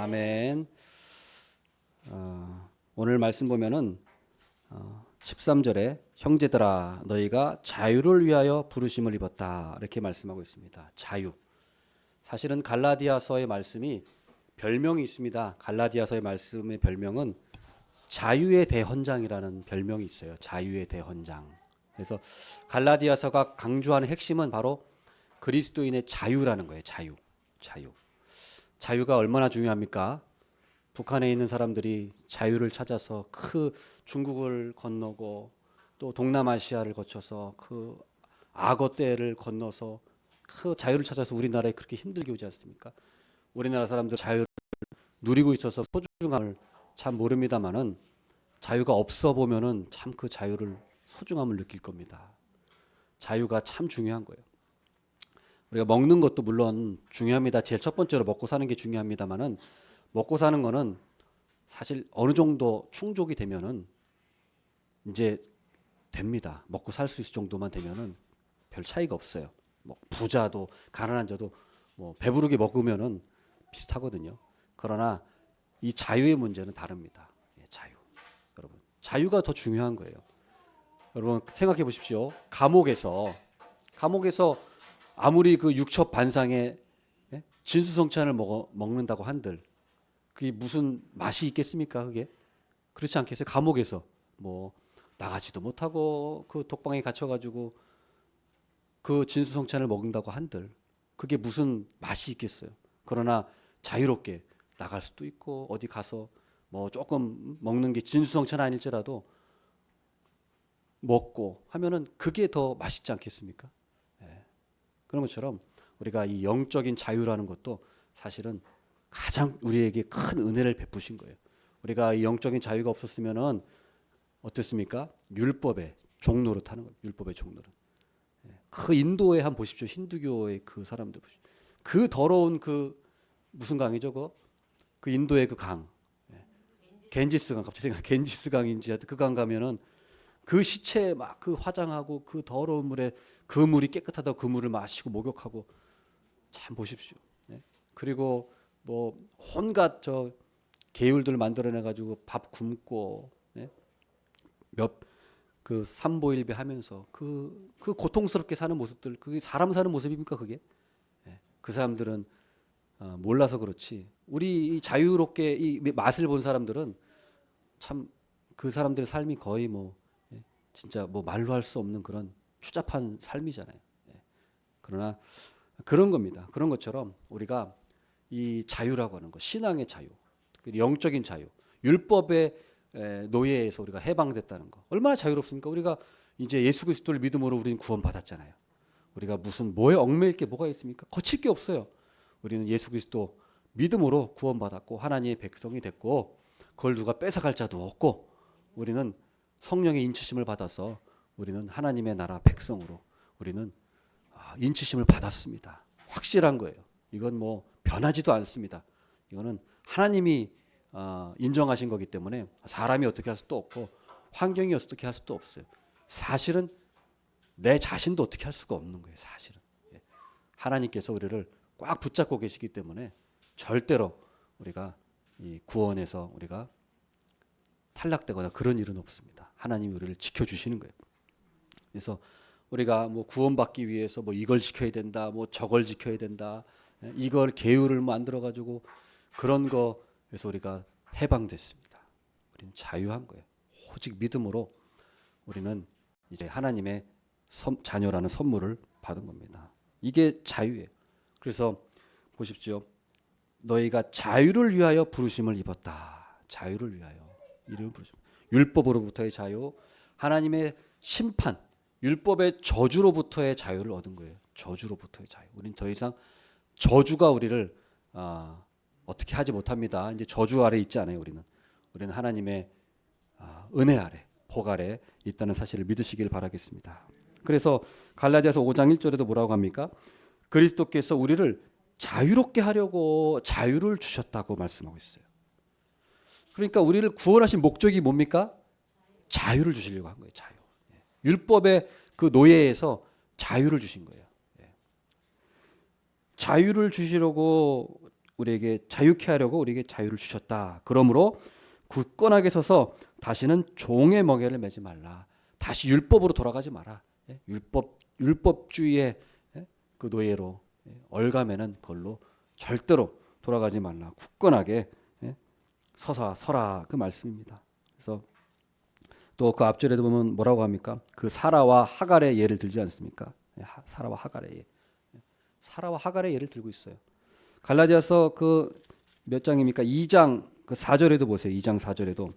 아멘. 오늘 말씀 보면은 13절에 형제들아 너희가 자유를 위하여 부르심을 입었다 이렇게 말씀하고 있습니다. 자유. 사실은 갈라디아서의 말씀이 별명이 있습니다. 갈라디아서의 말씀의 별명은 자유의 대헌장이라는 별명이 있어요. 자유의 대헌장. 그래서 갈라디아서가 강조하는 핵심은 바로 그리스도인의 자유라는 거예요. 자유. 자유가 얼마나 중요합니까? 북한에 있는 사람들이 자유를 찾아서 중국을 건너고 또 동남아시아를 거쳐서 악어 떼를 건너서 자유를 찾아서 우리나라에 그렇게 힘들게 오지 않습니까? 우리나라 사람들 자유를 누리고 있어서 소중함을 참 모릅니다만은 자유가 없어 보면은 참 그 자유를 소중함을 느낄 겁니다. 자유가 참 중요한 거예요. 우리가 먹는 것도 물론 중요합니다. 제일 첫 번째로 먹고 사는 게 중요합니다만은 먹고 사는 거는 사실 어느 정도 충족이 되면은 이제 됩니다. 먹고 살 수 있을 정도만 되면은 별 차이가 없어요. 뭐 부자도 가난한 자도 뭐 배부르게 먹으면은 비슷하거든요. 그러나 이 자유의 문제는 다릅니다. 자유. 여러분, 자유가 더 중요한 거예요. 여러분 생각해 보십시오. 감옥에서 아무리 그 육첩 반상에 진수성찬을 먹는다고 한들 그게 무슨 맛이 있겠습니까? 그게 그렇지 않겠어요? 감옥에서 뭐 나가지도 못하고 그 독방에 갇혀가지고 그 진수성찬을 먹는다고 한들 그게 무슨 맛이 있겠어요? 그러나 자유롭게 나갈 수도 있고 어디 가서 뭐 조금 먹는 게 진수성찬 아닐지라도 먹고 하면은 그게 더 맛있지 않겠습니까? 그런 것처럼 우리가 이 영적인 자유라는 것도 사실은 가장 우리에게 큰 은혜를 베푸신 거예요. 우리가 이 영적인 자유가 없었으면은 어땠습니까? 율법의 종로로 타는 거예요. 율법의 종로로. 그 인도에 한번 보십시오. 힌두교의 그 사람들 보십시오. 그 더러운 무슨 강이죠? 그 인도의 그 강. 겐지스 강 갑자기 생각. 겐지스 강인지 하여튼 그 강 가면은 그 시체 막 그 화장하고 그 더러운 물에 그 물이 깨끗하다고 그 물을 마시고 목욕하고 참 보십시오. 그리고 뭐 온갖 계율들 만들어내 가지고 밥 굶고 그 삼보일배 하면서 그 고통스럽게 사는 모습들 그게 사람 사는 모습입니까 그게? 그 사람들은 몰라서 그렇지. 우리 이 자유롭게 이 맛을 본 사람들은 참 그 사람들의 삶이 거의 뭐 진짜 뭐 말로 할 수 없는 그런 추잡한 삶이잖아요. 그러나 그런 겁니다. 그런 것처럼 우리가 이 자유라고 하는 것, 신앙의 자유, 영적인 자유, 율법의 노예에서 우리가 해방됐다는 거, 얼마나 자유롭습니까? 우리가 이제 예수 그리스도를 믿음으로 우리는 구원받았잖아요. 우리가 무슨 뭐에 얽매일 게 뭐가 있습니까? 거칠 게 없어요. 우리는 예수 그리스도 믿음으로 구원받았고 하나님의 백성이 됐고 그걸 누가 뺏어갈 자도 없고 우리는 성령의 인치심을 받아서 우리는 하나님의 나라 백성으로 우리는 인치심을 받았습니다. 확실한 거예요. 이건 뭐 변하지도 않습니다. 이거는 하나님이 인정하신 거기 때문에 사람이 어떻게 할 수도 없고 환경이 어떻게 할 수도 없어요. 사실은 내 자신도 어떻게 할 수가 없는 거예요. 사실은 하나님께서 우리를 꽉 붙잡고 계시기 때문에 절대로 우리가 이 구원에서 우리가 탈락되거나 그런 일은 없습니다. 하나님이 우리를 지켜주시는 거예요. 그래서 우리가 뭐 구원받기 위해서 뭐 이걸 지켜야 된다, 뭐 저걸 지켜야 된다, 이걸 계율을 만들어 가지고 그런 거에서 우리가 해방됐습니다. 우리는 자유한 거예요. 오직 믿음으로 우리는 이제 하나님의 자녀라는 선물을 받은 겁니다. 이게 자유예요. 그래서 보십시오. 너희가 자유를 위하여 부르심을 입었다. 자유를 위하여 이름을 부르심. 율법으로부터의 자유, 하나님의 심판, 율법의 저주로부터의 자유를 얻은 거예요. 저주로부터의 자유. 우리는 더 이상 저주가 우리를 어떻게 하지 못합니다. 이제 저주 아래 있지 않아요. 우리는 하나님의 은혜 아래, 복 아래 있다는 사실을 믿으시길 바라겠습니다. 그래서 갈라디아서 5장 1절에도 뭐라고 합니까? 그리스도께서 우리를 자유롭게 하려고 자유를 주셨다고 말씀하고 있어요. 그러니까 우리를 구원하신 목적이 뭡니까? 자유를 주시려고 한 거예요. 자유. 율법의 그 노예에서 자유를 주신 거예요. 자유를 주시려고 우리에게 자유케 하려고 우리에게 자유를 주셨다. 그러므로 굳건하게 서서 다시는 종의 멍에를 매지 말라. 다시 율법으로 돌아가지 마라. 예? 율법주의의 예? 그 노예로 얼가매는 걸로 절대로 돌아가지 말라. 굳건하게 예? 서라 그 말씀입니다. 그래서 또 그 앞절에도 보면 뭐라고 합니까? 그 사라와 하갈의 예를 들지 않습니까? 사라와 하갈의 예. 사라와 하갈의 예를 들고 있어요. 갈라디아서 그 몇 장입니까? 2장 그 4절에도 보세요. 2장 4절에도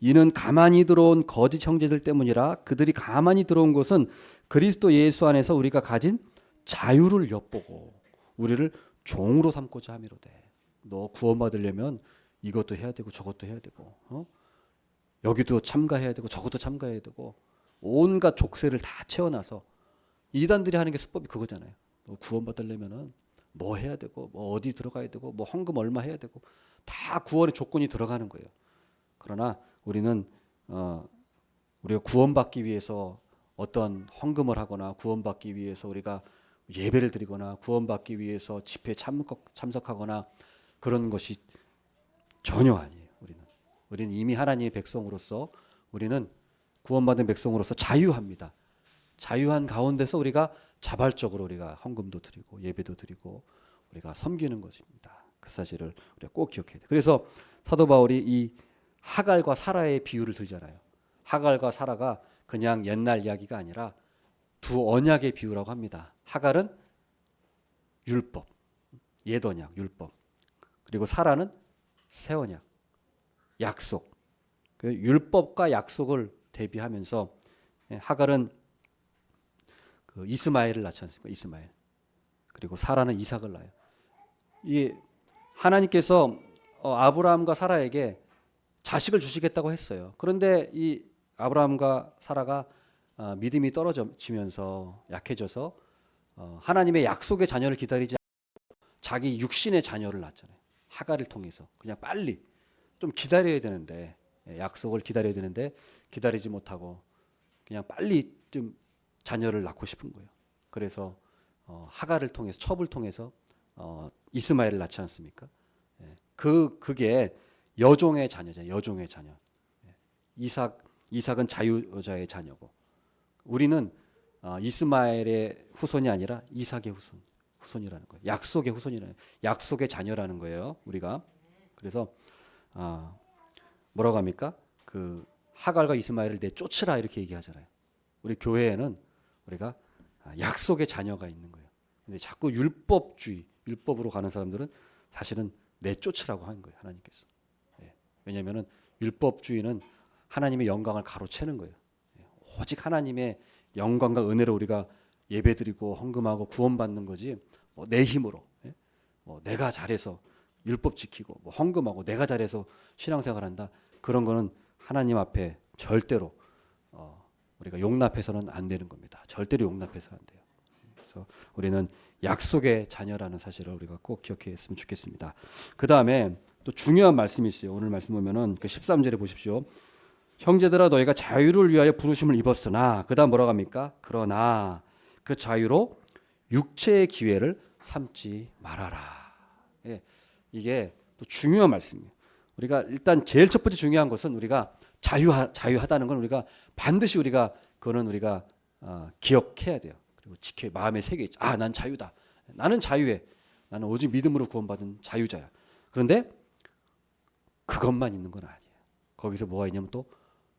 이는 가만히 들어온 거짓 형제들 때문이라 그들이 가만히 들어온 것은 그리스도 예수 안에서 우리가 가진 자유를 엿보고 우리를 종으로 삼고자 함이로되. 너 구원받으려면 이것도 해야 되고 저것도 해야 되고 여기도 참가해야 되고 저것도 참가해야 되고 온갖 족쇄를 다 채워놔서 이단들이 하는 게 수법이 그거잖아요. 구원받으려면은 뭐 해야 되고 뭐 어디 들어가야 되고 뭐 헌금 얼마 해야 되고 다 구원의 조건이 들어가는 거예요. 그러나 우리는 우리가 구원받기 위해서 어떤 헌금을 하거나 구원받기 위해서 우리가 예배를 드리거나 구원받기 위해서 집회에 참석하거나 그런 것이 전혀 아니에요. 우리는 이미 하나님의 백성으로서 우리는 구원받은 백성으로서 자유합니다. 자유한 가운데서 우리가 자발적으로 우리가 헌금도 드리고 예배도 드리고 우리가 섬기는 것입니다. 그 사실을 우리가 꼭 기억해야 돼요. 그래서 사도 바울이 이 하갈과 사라의 비유를 들잖아요. 하갈과 사라가 그냥 옛날 이야기가 아니라 두 언약의 비유라고 합니다. 하갈은 율법, 옛 언약, 율법. 그리고 사라는 새 언약, 약속. 율법과 약속을 대비하면서 하갈은 그 이스마엘을 낳지 않습니까? 이스마엘. 그리고 사라는 이삭을 낳아요. 이 하나님께서 아브라함과 사라에게 자식을 주시겠다고 했어요. 그런데 이 아브라함과 사라가 믿음이 떨어지면서 약해져서 하나님의 약속의 자녀를 기다리지 않고 자기 육신의 자녀를 낳았잖아요. 하갈을 통해서 그냥 빨리 좀 기다려야 되는데 약속을 기다려야 되는데 기다리지 못하고 그냥 빨리 좀 자녀를 낳고 싶은 거예요. 그래서 하갈을 통해서 첩을 통해서 이스마엘을 낳지 않습니까? 그게 여종의 자녀죠. 여종의 자녀. 이삭은 자유자의 자녀고 우리는 이스마엘의 후손이 아니라 이삭의 후손이라는 거예요. 약속의 후손이라는 약속의 자녀라는 거예요. 우리가 그래서 뭐라고 합니까? 그 하갈과 이스마엘을 내쫓으라 이렇게 얘기하잖아요. 우리 교회에는 우리가 약속의 자녀가 있는 거예요. 근데 자꾸 율법으로 가는 사람들은 사실은 내쫓으라고 하는 거예요. 하나님께서. 왜냐하면은 율법주의는 하나님의 영광을 가로채는 거예요. 오직 하나님의 영광과 은혜로 우리가 예배드리고 헌금하고 구원받는 거지. 뭐 내 힘으로, 뭐 내가 잘해서 율법 지키고 뭐 헌금하고 내가 잘해서 신앙생활한다. 그런 거는 하나님 앞에 절대로 우리가 용납해서는 안 되는 겁니다. 절대로 용납해서 안 돼요. 그래서 우리는 약속의 자녀라는 사실을 우리가 꼭 기억했으면 좋겠습니다. 그 다음에 또 중요한 말씀이 있어요. 오늘 말씀 보면은 그 13절에 보십시오. 형제들아 너희가 자유를 위하여 부르심을 입었으나 그 다음 뭐라고 합니까? 그러나 그 자유로 육체의 기회를 삼지 말아라. 이게 또 중요한 말씀이에요. 우리가 일단 제일 첫 번째 중요한 것은 우리가 자유하다는 건 우리가 반드시 그거는 우리가 기억해야 돼요. 그리고 마음에 새겨 있죠. 난 자유다. 나는 자유해. 나는 오직 믿음으로 구원받은 자유자야. 그런데 그것만 있는 건 아니에요. 거기서 뭐가 있냐면 또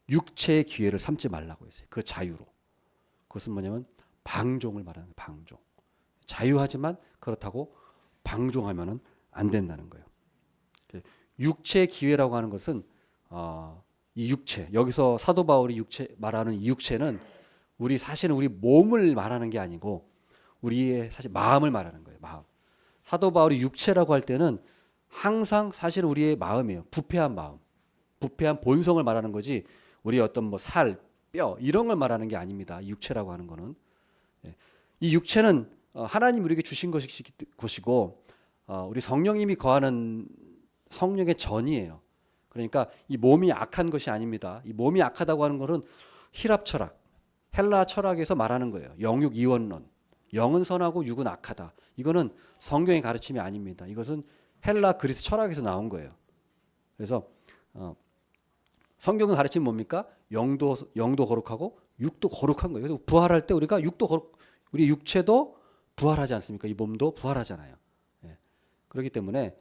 육체의 기회를 삼지 말라고 했어요. 그 자유로. 그것은 뭐냐면 방종을 말하는 거예요. 방종. 자유하지만 그렇다고 방종하면은 안 된다는 거예요. 육체의 기회라고 하는 것은 이 육체 여기서 사도 바울이 말하는 이 육체는 사실은 우리 몸을 말하는 게 아니고 우리의 사실 마음을 말하는 거예요. 마음. 사도 바울이 육체라고 할 때는 항상 사실 우리의 마음이에요. 부패한 마음, 부패한 본성을 말하는 거지 우리의 어떤 뭐 살, 뼈 이런 걸 말하는 게 아닙니다. 육체라고 하는 거는 이 육체는 하나님 우리에게 주신 것이고 우리 성령님이 거하는 성령의 전이에요. 그러니까 이 몸이 악한 것이 아닙니다. 이 몸이 악하다고 하는 것은 히랍 철학, 헬라 철학에서 말하는 거예요. 영육 이원론. 영은 선하고 육은 악하다. 이거는 성경의 가르침이 아닙니다. 이것은 헬라 그리스 철학에서 나온 거예요. 그래서 성경의 가르침이 뭡니까? 영도 거룩하고 육도 거룩한 거예요. 그래서 부활할 때 우리가 우리 육체도 부활하지 않습니까? 이 몸도 부활하잖아요. 예. 그렇기 때문에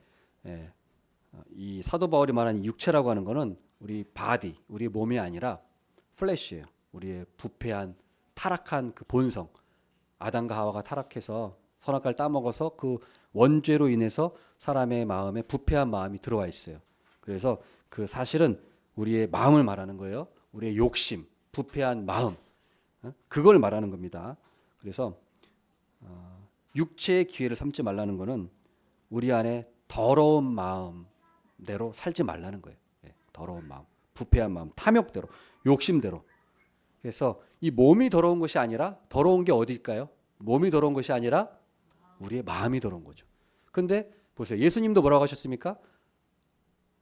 이 사도 바울이 말하는 육체라고 하는 거는 우리 바디, 우리 몸이 아니라 플래시예요. 우리의 부패한 타락한 그 본성. 아담과 하와가 타락해서 선악과를 따먹어서 그 원죄로 인해서 사람의 마음에 부패한 마음이 들어와 있어요. 그래서 그 사실은 우리의 마음을 말하는 거예요. 우리의 욕심, 부패한 마음, 그걸 말하는 겁니다. 그래서 육체의 기회를 삼지 말라는 거는 우리 안에 더러운 마음대로 살지 말라는 거예요. 더러운 마음, 부패한 마음, 탐욕대로, 욕심대로. 그래서 이 몸이 더러운 것이 아니라 더러운 게 어디일까요? 몸이 더러운 것이 아니라 우리의 마음이 더러운 거죠. 근데 보세요. 예수님도 뭐라고 하셨습니까?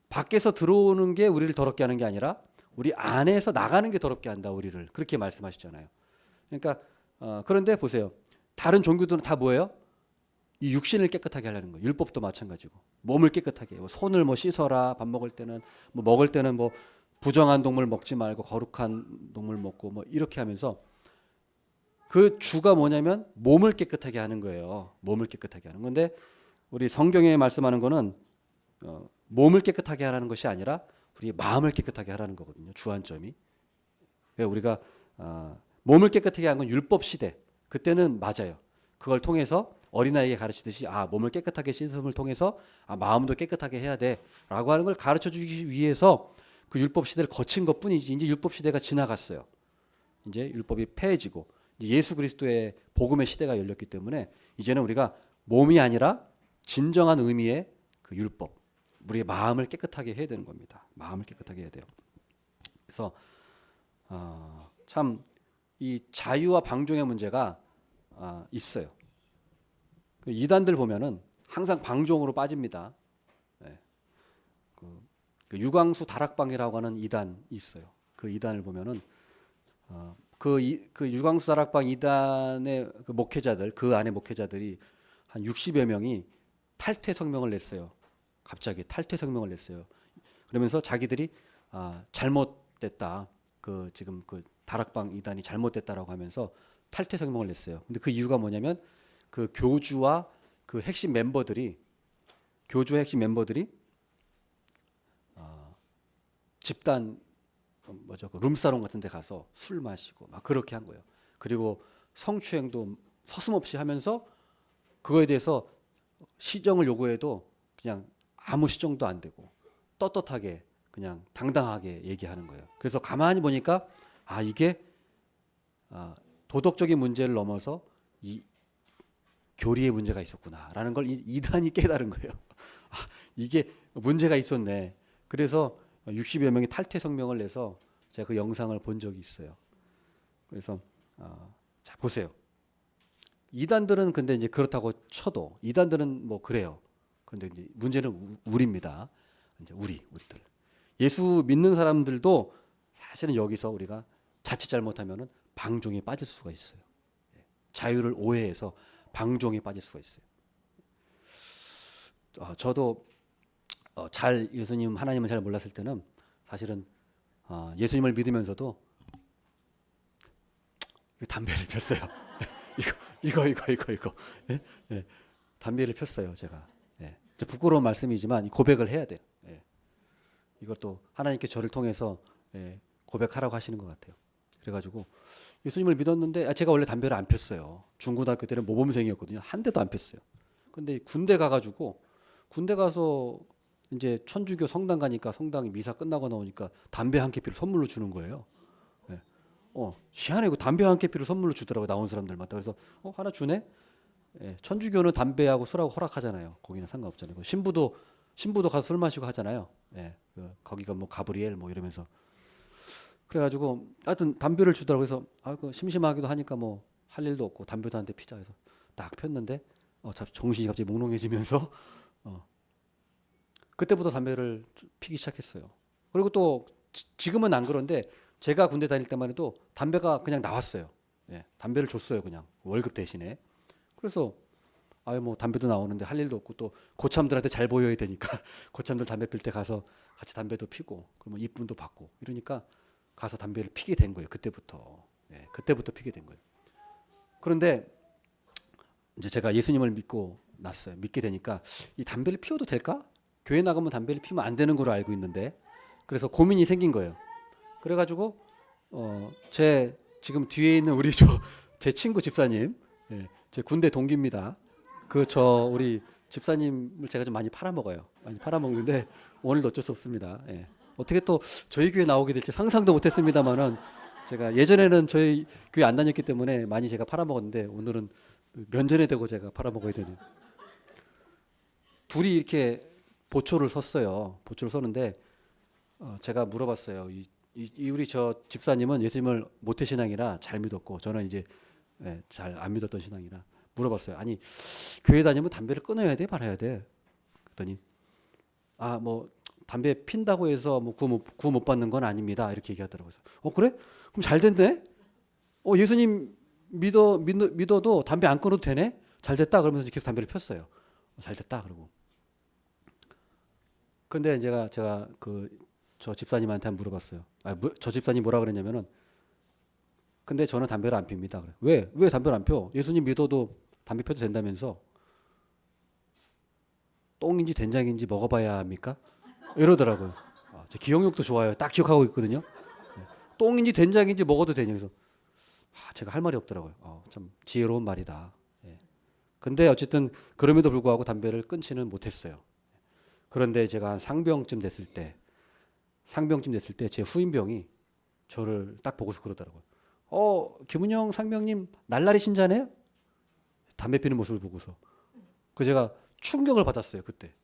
밖에서 들어오는 게 우리를 더럽게 하는 게 아니라 우리 안에서 나가는 게 더럽게 한다 우리를. 그렇게 말씀하셨잖아요. 그러니까 그런데 보세요. 다른 종교들은 다 뭐예요? 이 육신을 깨끗하게 하려는 거예요. 율법도 마찬가지고 몸을 깨끗하게 해요. 손을 뭐 씻어라. 밥 먹을 때는 먹을 때는 부정한 동물 먹지 말고 거룩한 동물 먹고 이렇게 하면서 그 주가 뭐냐면 몸을 깨끗하게 하는 거예요. 몸을 깨끗하게 하는 건데 우리 성경에 말씀하는 거는 몸을 깨끗하게 하라는 것이 아니라 우리 마음을 깨끗하게 하라는 거거든요. 주안점이. 우리가 몸을 깨끗하게 한 건 율법 시대. 그때는 맞아요. 그걸 통해서 어린아이에게 가르치듯이 몸을 깨끗하게 씻음을 통해서 마음도 깨끗하게 해야 돼라고 하는 걸 가르쳐 주기 위해서 그 율법 시대를 거친 것뿐이지 이제 율법 시대가 지나갔어요. 이제 율법이 폐해지고 예수 그리스도의 복음의 시대가 열렸기 때문에 이제는 우리가 몸이 아니라 진정한 의미의 그 율법, 우리의 마음을 깨끗하게 해야 되는 겁니다. 마음을 깨끗하게 해야 돼요. 그래서 참 이 자유와 방종의 문제가 있어요. 그 이단들 보면은 항상 방종으로 빠집니다. 네. 그 유광수 다락방이라고 하는 이단이 있어요. 그 이단을 보면은 그 유광수 다락방 이단의 그 목회자들, 그 안에 목회자들이 한 60여 명이 탈퇴 성명을 냈어요. 갑자기 탈퇴 성명을 냈어요. 그러면서 자기들이 잘못됐다. 지금 그 다락방 이단이 잘못됐다라고 하면서 탈퇴 성명을 냈어요. 근데 그 이유가 뭐냐면 그 교주와 그 핵심 멤버들이 집단 그 룸사롱 같은 데 가서 술 마시고 막 그렇게 한 거예요. 그리고 성추행도 서슴없이 하면서 그거에 대해서 시정을 요구해도 그냥 아무 시정도 안 되고 떳떳하게 그냥 당당하게 얘기하는 거예요. 그래서 가만히 보니까 이게 도덕적인 문제를 넘어서 이 교리의 문제가 있었구나라는 걸 이단이 깨달은 거예요. 이게 문제가 있었네. 그래서 60여 명이 탈퇴 성명을 내서 제가 그 영상을 본 적이 있어요. 그래서 자 보세요. 이단들은 근데 이제 그렇다고 쳐도 이단들은 그래요. 근데 이제 문제는 우리입니다. 이제 우리들. 예수 믿는 사람들도 사실은 여기서 우리가 자칫 잘못하면은 방종에 빠질 수가 있어요. 자유를 오해해서 방종에 빠질 수가 있어요. 저도 예수님 하나님을 잘 몰랐을 때는 사실은 예수님을 믿으면서도 담배를 폈어요. 이거 예? 예. 담배를 폈어요. 제가 부끄러운 말씀이지만 고백을 해야 돼요. 이것도 하나님께 저를 통해서 고백하라고 하시는 것 같아요. 그래가지고 예수님을 믿었는데 제가 원래 담배를 안 폈어요. 중고등학교 때는 모범생이었거든요. 한 대도 안 폈어요. 근데 군대 가서 이제 천주교 성당 가니까 성당 미사 끝나고 나오니까 담배 한 캐피를 선물로 주는 거예요. 희한해. 담배 한 캐피를 선물로 주더라고 나온 사람들마다. 그래서 하나 주네. 천주교는 담배하고 술하고 허락하잖아요. 거기는 상관없잖아요. 신부도 가서 술 마시고 하잖아요. 거기가 가브리엘 이러면서. 그래가지고 하여튼 담배를 주더라고. 그래서 심심하기도 하니까 할 일도 없고 담배도 한 대 피자 해서 딱 폈는데 정신이 갑자기 몽롱해지면서 그때부터 담배를 피기 시작했어요. 그리고 또 지금은 안 그런데 제가 군대 다닐 때만 해도 담배가 그냥 나왔어요. 담배를 줬어요. 그냥 월급 대신에. 그래서 아유 뭐 담배도 나오는데 할 일도 없고 또 고참들한테 잘 보여야 되니까 고참들 담배 필 때 가서 같이 담배도 피고 그러면 이쁨도 받고 이러니까 가서 담배를 피게 된 거예요. 그때부터. 예, 그때부터 피게 된 거예요. 그런데 이제 제가 예수님을 믿고 났어요. 믿게 되니까 이 담배를 피워도 될까? 교회 나가면 담배를 피우면 안 되는 걸로 알고 있는데 그래서 고민이 생긴 거예요. 그래가지고 제 지금 뒤에 있는 우리 제 친구 집사님, 예, 제 군대 동기입니다. 우리 집사님을 제가 좀 많이 팔아먹어요. 많이 팔아먹는데 오늘도 어쩔 수 없습니다. 예. 어떻게 또 저희 교회 나오게 될지 상상도 못했습니다만은 제가 예전에는 저희 교회 안 다녔기 때문에 많이 제가 팔아먹었는데 오늘은 면전에 대고 제가 팔아먹어야 되는. 둘이 이렇게 보초를 섰어요. 보초를 서는데 제가 물어봤어요. 우리 저 집사님은 예수님을 모태 신앙이라 잘 믿었고 저는 이제 잘 안 믿었던 신앙이라 물어봤어요. 아니 교회 다니면 담배를 끊어야 돼, 말아야 돼? 그랬더니 뭐 담배 핀다고 해서 뭐 구원 못 받는 건 아닙니다. 이렇게 얘기하더라고요. 그래? 그럼 잘 됐네? 예수님 믿어도 담배 안 끊어도 되네? 잘 됐다. 그러면서 계속 담배를 폈어요. 잘 됐다. 그러고. 근데 제가 저 집사님한테 한번 물어봤어요. 저 집사님 뭐라 그랬냐면은 근데 저는 담배를 안 핍니다. 그래. 왜 담배를 안 펴? 예수님 믿어도 담배 펴도 된다면서 똥인지 된장인지 먹어봐야 합니까? 이러더라고요. 제 기억력도 좋아요. 딱 기억하고 있거든요. 똥인지 된장인지 먹어도 되냐. 그래서 제가 할 말이 없더라고요. 참 지혜로운 말이다. 예. 근데 어쨌든 그럼에도 불구하고 담배를 끊지는 못했어요. 그런데 제가 한 상병쯤 됐을 때 제 후임병이 저를 딱 보고서 그러더라고요. 김은영 상병님 날라리 신자네요? 담배 피는 모습을 보고서. 제가 충격을 받았어요, 그때.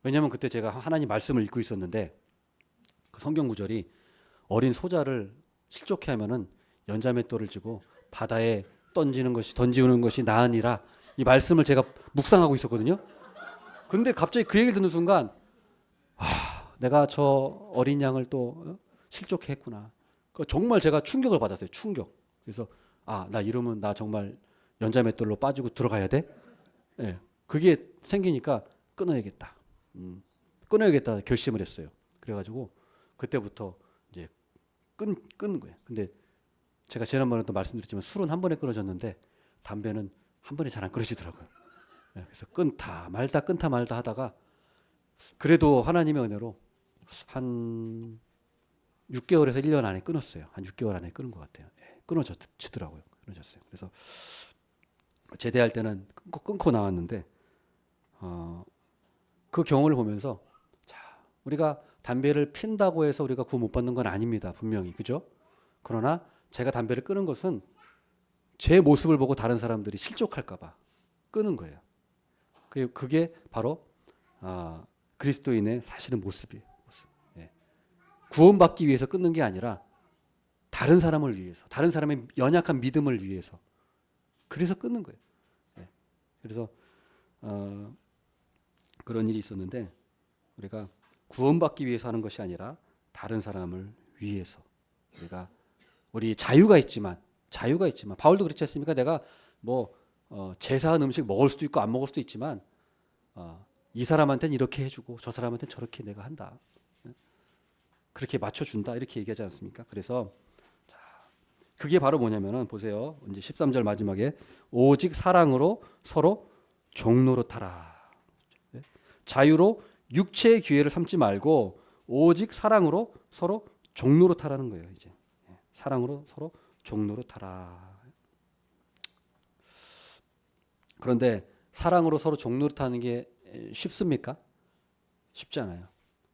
왜냐하면 그때 제가 하나님 말씀을 읽고 있었는데 그 성경 구절이 어린 소자를 실족해 하면은 연자맷돌을 쥐고 바다에 던지는 것이 나으니라 이 말씀을 제가 묵상하고 있었거든요. 근데 갑자기 그 얘기를 듣는 순간 내가 저 어린 양을 또 실족해 했구나. 정말 제가 충격을 받았어요. 충격. 그래서 나 이러면 나 정말 연자맷돌로 빠지고 들어가야 돼? 예. 그게 생기니까 끊어야겠다. 끊어야겠다 결심을 했어요. 그래가지고 그때부터 이제 끊는 거예요. 근데 제가 지난번에도 말씀드렸지만 술은 한 번에 끊어졌는데 담배는 한 번에 잘 안 끊어지더라고요. 예. 그래서 끊다 말다 하다가 그래도 하나님의 은혜로 한 6개월에서 1년 안에 끊었어요. 한 6개월 안에 끊은 것 같아요. 예. 끊어지더라고요. 끊어졌어요. 그래서 제대할 때는 끊고 나왔는데 그 경우를 보면서 우리가 담배를 핀다고 해서 우리가 구원 못 받는 건 아닙니다. 분명히. 그죠? 그러나 제가 담배를 끊은 것은 제 모습을 보고 다른 사람들이 실족할까 봐 끊은 거예요. 그게 바로 그리스도인의 사실은 모습이에요. 예. 구원받기 위해서 끊는 게 아니라 다른 사람을 위해서, 다른 사람의 연약한 믿음을 위해서 그래서 끊는 거예요. 예. 그래서 그런 일이 있었는데 우리가 구원받기 위해서 하는 것이 아니라 다른 사람을 위해서 우리 자유가 있지만 바울도 그렇지 않습니까? 내가 뭐 제사한 음식 먹을 수도 있고 안 먹을 수도 있지만 이 사람한테는 이렇게 해주고 저 사람한테는 저렇게 내가 한다. 그렇게 맞춰준다 이렇게 얘기하지 않습니까? 그래서 그게 바로 뭐냐면은 보세요. 이제 13절 마지막에 오직 사랑으로 서로 종노릇하라. 자유로 육체의 기회를 삼지 말고 오직 사랑으로 서로 종노릇하라는 거예요. 이제 사랑으로 서로 종노릇하라. 그런데 사랑으로 서로 종노릇하는 게 쉽습니까? 쉽지 않아요.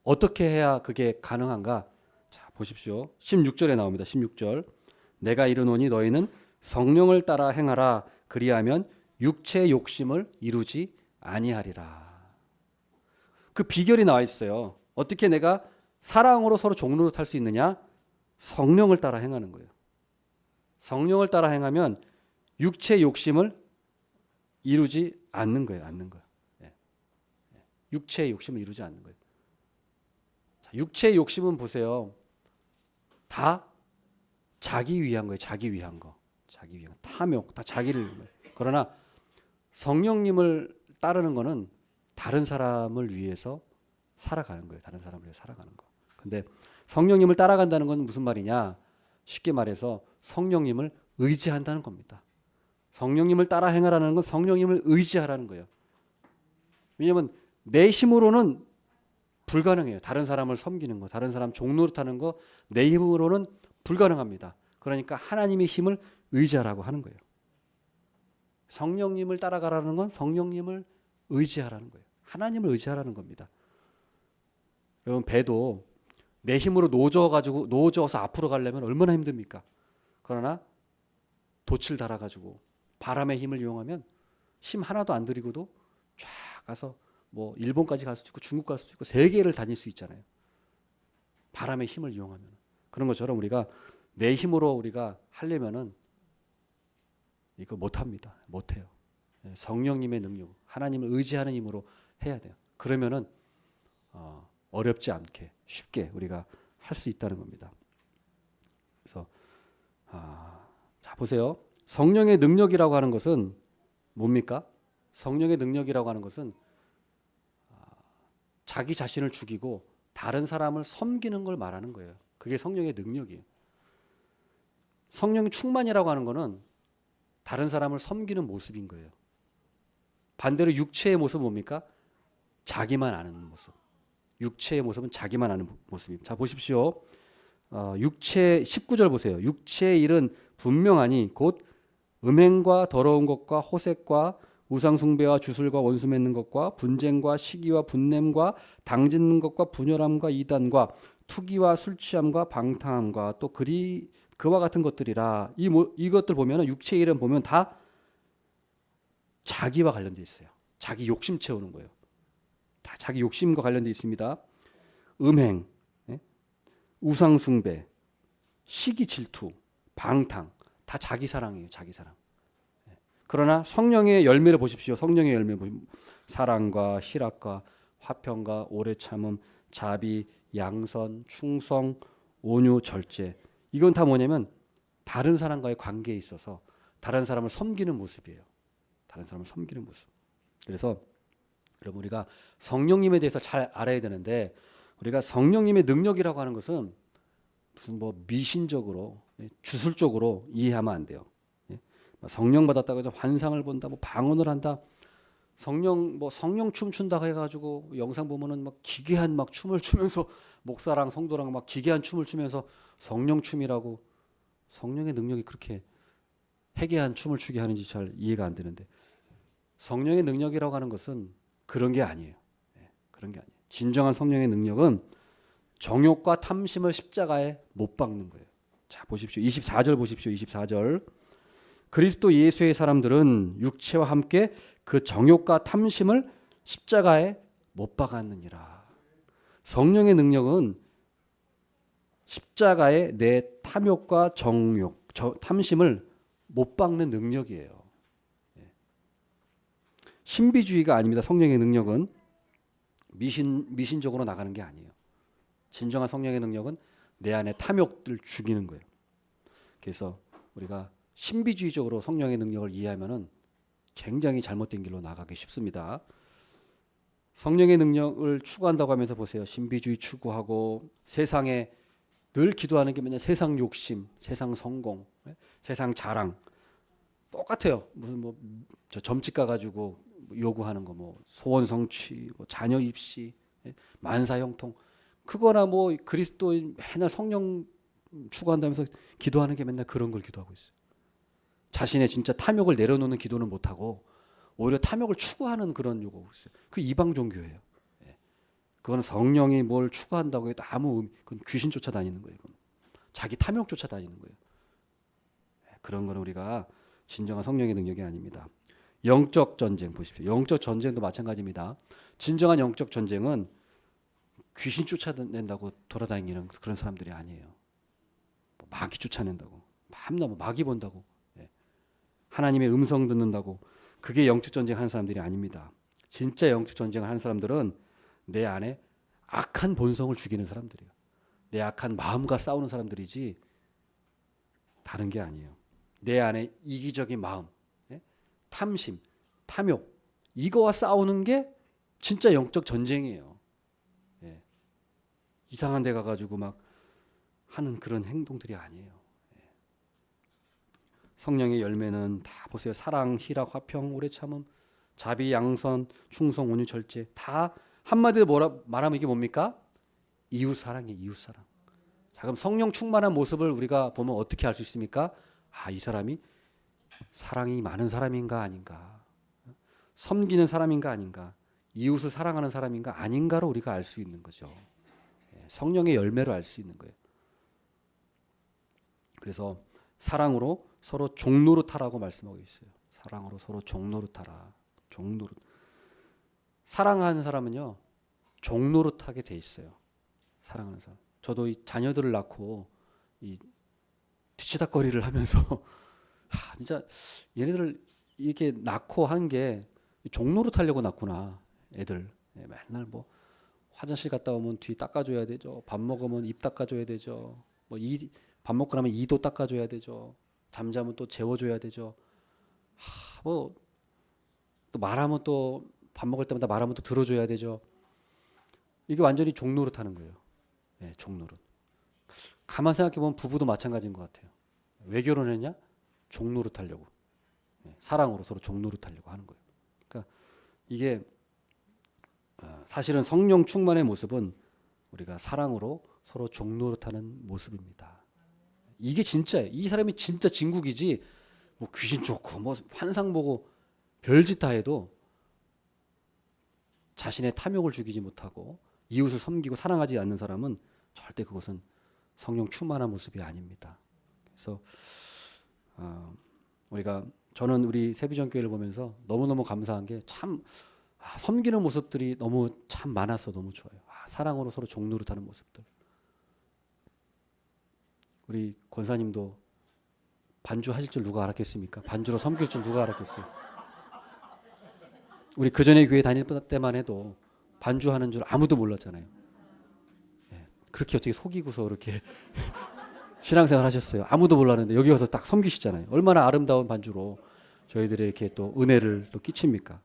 어떻게 해야 그게 가능한가? 자, 보십시오. 16절에 나옵니다. 16절. 내가 이르노니 너희는 성령을 따라 행하라. 그리하면 육체의 욕심을 이루지 아니하리라. 그 비결이 나와 있어요. 어떻게 내가 사랑으로 서로 종노릇할 수 있느냐? 성령을 따라 행하는 거예요. 성령을 따라 행하면 육체의 욕심을 이루지 않는 거예요. 육체의 욕심을 이루지 않는 거예요. 자, 육체의 욕심은 보세요. 다 자기 위한 거예요. 자기 위한 거. 탐욕, 다 자기를. 그러나 성령님을 따르는 거는 다른 사람을 위해서 살아가는 거예요. 다른 사람을 위해서 살아가는 거. 근데 성령님을 따라간다는 건 무슨 말이냐? 쉽게 말해서 성령님을 의지한다는 겁니다. 성령님을 따라 행하라는 건 성령님을 의지하라는 거예요. 왜냐하면 내 힘으로는 불가능해요. 다른 사람을 섬기는 거, 다른 사람 종노릇하는 거 내 힘으로는 불가능합니다. 그러니까 하나님의 힘을 의지하라고 하는 거예요. 성령님을 따라가라는 건 성령님을 의지하라는 거예요. 하나님을 의지하라는 겁니다. 여러분 배도 내 힘으로 노져서 앞으로 가려면 얼마나 힘듭니까? 그러나 돛을 달아가지고 바람의 힘을 이용하면 힘 하나도 안 들이고도 쫙 가서 뭐 일본까지 갈 수도 있고 중국 갈 수도 있고 세계를 다닐 수 있잖아요. 바람의 힘을 이용하면. 그런 것처럼 우리가 내 힘으로 우리가 하려면은 이거 못합니다. 못해요. 성령님의 능력, 하나님을 의지하는 힘으로 해야 돼요. 그러면은 어렵지 않게 쉽게 우리가 할 수 있다는 겁니다. 그래서 자 보세요. 성령의 능력이라고 하는 것은 뭡니까? 성령의 능력이라고 하는 것은 자기 자신을 죽이고 다른 사람을 섬기는 걸 말하는 거예요. 그게 성령의 능력이에요. 성령 충만이라고 하는 것은 다른 사람을 섬기는 모습인 거예요. 반대로 육체의 모습은 뭡니까? 자기만 아는 모습. 육체의 모습은 자기만 아는 모습입니다. 자 보십시오. 육체 19절 보세요. 육체의 일은 분명하니 곧 음행과 더러운 것과 호색과 우상숭배와 주술과 원수 맺는 것과 분쟁과 시기와 분냄과 당짓는 것과 분열함과 이단과 투기와 술취함과 방탕함과 또 그와 같은 것들이라. 이것들 보면 육체의 일은 보면 다 자기와 관련되어 있어요. 자기 욕심 채우는 거예요. 다 자기 욕심과 관련되어 있습니다. 음행, 우상숭배, 시기 질투, 방탕 다 자기 사랑이에요. 자기 사랑. 그러나 성령의 열매를 보십시오. 성령의 열매 사랑과 희락과 화평과 오래 참음, 자비, 양선, 충성, 온유, 절제. 이건 다 뭐냐면 다른 사람과의 관계에 있어서 다른 사람을 섬기는 모습이에요. 다른 사람을 섬기는 모습. 그래서 여러분 우리가 성령님에 대해서 잘 알아야 되는데 우리가 성령님의 능력이라고 하는 것은 무슨 뭐 미신적으로 주술적으로 이해하면 안 돼요. 성령 받았다고 해서 환상을 본다, 뭐 방언을 한다, 성령 춤 춘다고 해가지고 영상 보면은 막 기괴한 막 춤을 추면서 목사랑 성도랑 막 기괴한 춤을 추면서 성령 춤이라고. 성령의 능력이 그렇게 해괴한 춤을 추게 하는지 잘 이해가 안 되는데 성령의 능력이라고 하는 것은 그런 게 아니에요. 그런 게 아니에요. 진정한 성령의 능력은 정욕과 탐심을 십자가에 못 박는 거예요. 자 보십시오. 24절 보십시오. 24절. 그리스도 예수의 사람들은 육체와 함께 그 정욕과 탐심을 십자가에 못 박았느니라. 성령의 능력은 십자가에 내 탐욕과 정욕, 탐심을 못 박는 능력이에요. 신비주의가 아닙니다. 성령의 능력은 미신적으로 나가는 게 아니에요. 진정한 성령의 능력은 내 안에 탐욕들 죽이는 거예요. 그래서 우리가 신비주의적으로 성령의 능력을 이해하면은 굉장히 잘못된 길로 나가기 쉽습니다. 성령의 능력을 추구한다고 하면서 보세요. 신비주의 추구하고 세상에 늘 기도하는 게 뭐냐? 세상 욕심, 세상 성공, 세상 자랑 똑같아요. 무슨 뭐 저 점집 가가지고 요구하는 거 뭐 소원 성취, 뭐 자녀 입시, 만사형통 그거나 뭐 그리스도인 맨날 성령 추구한다면서 기도하는 게 맨날 그런 걸 기도하고 있어요. 자신의 진짜 탐욕을 내려놓는 기도는 못하고 오히려 탐욕을 추구하는 그런 요구하고 있어요. 그 이방 종교예요. 그거는 성령이 뭘 추구한다고 해도 그건 귀신 쫓아다니는 거예요. 그건. 자기 탐욕 쫓아다니는 거예요. 그런 거는 우리가 진정한 성령의 능력이 아닙니다. 영적 전쟁 보십시오. 영적 전쟁도 마찬가지입니다. 진정한 영적 전쟁은 귀신 쫓아낸다고 돌아다니는 그런 사람들이 아니에요. 마귀 쫓아낸다고 밤낮 마귀 본다고 하나님의 음성 듣는다고 그게 영적 전쟁 하는 사람들이 아닙니다. 진짜 영적 전쟁을 하는 사람들은 내 안에 악한 본성을 죽이는 사람들이에요. 내 악한 마음과 싸우는 사람들이지 다른 게 아니에요. 내 안에 이기적인 마음, 탐심, 탐욕, 이거와 싸우는 게 진짜 영적 전쟁이에요. 예. 이상한 데 가가지고 막 하는 그런 행동들이 아니에요. 예. 성령의 열매는 다 보세요. 사랑, 희락, 화평, 오래 참음, 자비, 양선, 충성, 온유, 절제. 다 한마디로 말하면 이게 뭡니까? 이웃 사랑이에요. 이웃 사랑. 자, 그럼 성령 충만한 모습을 우리가 보면 어떻게 알 수 있습니까? 아, 이 사람이 사랑이 많은 사람인가 아닌가, 섬기는 사람인가 아닌가, 이웃을 사랑하는 사람인가 아닌가로 우리가 알 수 있는 거죠. 성령의 열매로 알 수 있는 거예요. 그래서 사랑으로 서로 종노릇하라고 말씀하고 있어요. 사랑으로 서로 종노릇하라. 종노릇. 사랑하는 사람은요, 종노릇하게 돼 있어요. 사랑하는 사람. 저도 이 자녀들을 낳고 이 뒤치다거리를 하면서 진짜 얘네들을 이렇게 낳고 한 게 종노릇 하려고 낳구나. 애들 맨날 뭐 화장실 갔다 오면 뒤 닦아줘야 되죠. 밥 먹으면 입 닦아줘야 되죠. 뭐 밥 먹고 나면 이도 닦아줘야 되죠. 잠자면 또 재워줘야 되죠. 뭐 또 말하면 또 밥 먹을 때마다 말하면 또 들어줘야 되죠. 이게 완전히 종노릇 하는 거예요. 네, 종노릇. 가만 생각해 보면 부부도 마찬가지인 것 같아요. 왜 결혼했냐? 종노릇 하려고. 네, 사랑으로 서로 종노릇 하려고 하는 거예요. 그러니까 이게 사실은 성령 충만의 모습은 우리가 사랑으로 서로 종노릇하는 모습입니다. 이게 진짜예요. 이 사람이 진짜 진국이지. 뭐 귀신 쫓고 뭐 환상 보고 별짓 다 해도 자신의 탐욕을 죽이지 못하고 이웃을 섬기고 사랑하지 않는 사람은 절대 그것은 성령 충만한 모습이 아닙니다. 그래서 저는 우리 세비전 교회를 보면서 너무너무 감사한 게 참 섬기는 모습들이 너무 참 많아서 너무 좋아요. 사랑으로 서로 종노릇하는 모습들. 우리 권사님도 반주 하실 줄 누가 알았겠습니까? 반주로 섬길 줄 누가 알았겠어요? 우리 그 전에 교회 다닐 때만 해도 반주하는 줄 아무도 몰랐잖아요. 그렇게 어떻게 속이고서 그렇게 신앙생활 하셨어요. 아무도 몰랐는데 여기 와서 딱 섬기시잖아요. 얼마나 아름다운 반주로 저희들에게 또 은혜를 또 끼칩니까?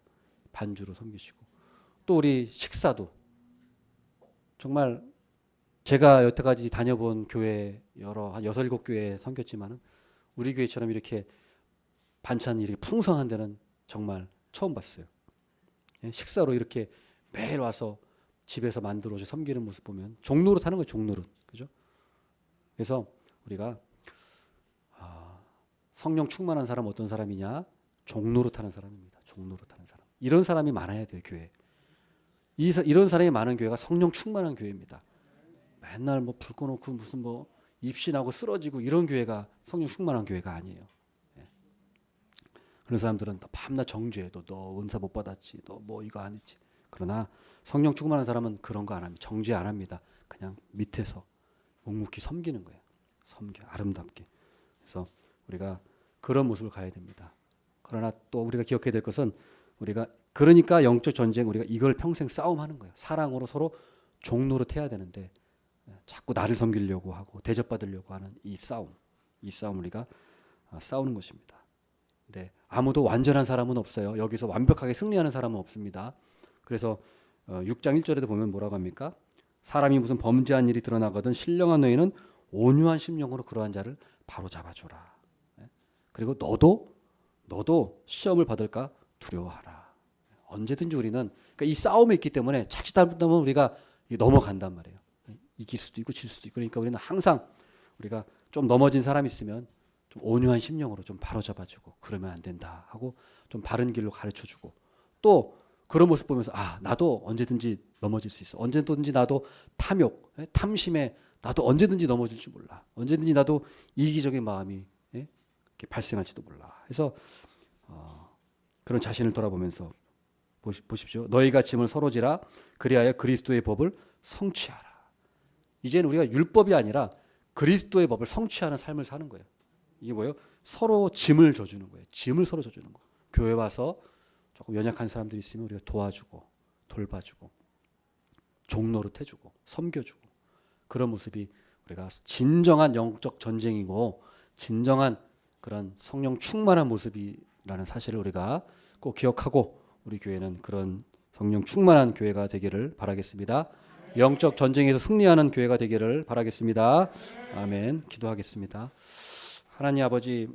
반주로 섬기시고. 또 우리 식사도 정말 제가 여태까지 다녀본 교회 한 6, 7교회 섬겼지만은 우리 교회처럼 이렇게 반찬이 이렇게 풍성한 데는 정말 처음 봤어요. 식사로 이렇게 매일 와서 집에서 만들어서 섬기는 모습 보면 종노릇 하는 거예요. 종노릇. 그죠? 그래서 우리가 성령 충만한 사람 어떤 사람이냐? 종노릇 하는 사람입니다. 종노릇 하는 사람. 이런 사람이 많아야 돼요. 교회. 이런 사람이 많은 교회가 성령 충만한 교회입니다. 맨날 뭐 불 꺼놓고 무슨 뭐 입신하고 쓰러지고 이런 교회가 성령 충만한 교회가 아니에요. 그런 사람들은 또 밤낮 정죄해도 너 은사 못 받았지, 너 뭐 이거 안 했지. 그러나 성령 충만한 사람은 그런 거 안 합니다. 정죄 안 합니다. 그냥 밑에서 묵묵히 섬기는 거예요. 섬겨 아름답게. 그래서 우리가 그런 모습을 가야 됩니다. 그러나 또 우리가 기억해야 될 것은 우리가 그러니까 영적 전쟁 우리가 이걸 평생 싸움하는 거예요. 사랑으로 서로 종노릇 해야 되는데 자꾸 나를 섬기려고 하고 대접받으려고 하는 이 싸움 우리가 싸우는 것입니다. 네, 아무도 완전한 사람은 없어요. 여기서 완벽하게 승리하는 사람은 없습니다. 그래서 6장 1절에도 보면 뭐라고 합니까? 사람이 무슨 범죄한 일이 드러나거든 신령한 너희는 온유한 심령으로 그러한 자를 바로 잡아줘라. 그리고 너도 시험을 받을까 두려워하라. 언제든지 우리는 그러니까 이 싸움에 있기 때문에 자칫하면 우리가 넘어간단 말이에요. 이길 수도 있고 질 수도 있고. 그러니까 우리는 항상 우리가 좀 넘어진 사람이 있으면 좀 온유한 심령으로 좀 바로잡아주고 그러면 안 된다 하고 좀 바른 길로 가르쳐주고 또 그런 모습 보면서 나도 언제든지 넘어질 수 있어. 언제든지 나도 탐욕, 탐심에 나도 언제든지 넘어질 줄 몰라. 언제든지 나도 이기적인 마음이 이렇게 발생할지도 몰라. 그래서 그런 자신을 돌아보면서 보십시오. 너희가 짐을 서로 지라 그리하여 그리스도의 법을 성취하라. 이제는 우리가 율법이 아니라 그리스도의 법을 성취하는 삶을 사는 거예요. 이게 뭐예요? 서로 짐을 져주는 거예요. 짐을 서로 져주는 거. 교회 와서 조금 연약한 사람들이 있으면 우리가 도와주고 돌봐주고 종노릇 해주고 섬겨주고 그런 모습이 우리가 진정한 영적 전쟁이고 진정한 그런 성령 충만한 모습이라는 사실을 우리가 꼭 기억하고 우리 교회는 그런 성령 충만한 교회가 되기를 바라겠습니다. 영적 전쟁에서 승리하는 교회가 되기를 바라겠습니다. 아멘. 기도하겠습니다. 하나님 아버지,